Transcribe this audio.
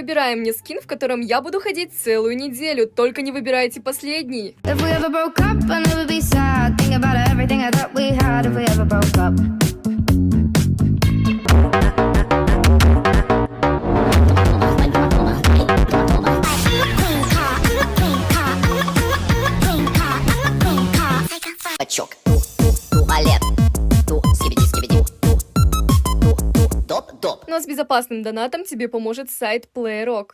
выбираем мне скин, в котором я буду ходить целую неделю. Только не выбирайте последний. If we ever broke up, I'll never be sad. Think about everything I thought we had if we ever broke up. Бачок, туалет, скибиди, доп. Но с безопасным донатом тебе поможет сайт PlayRock.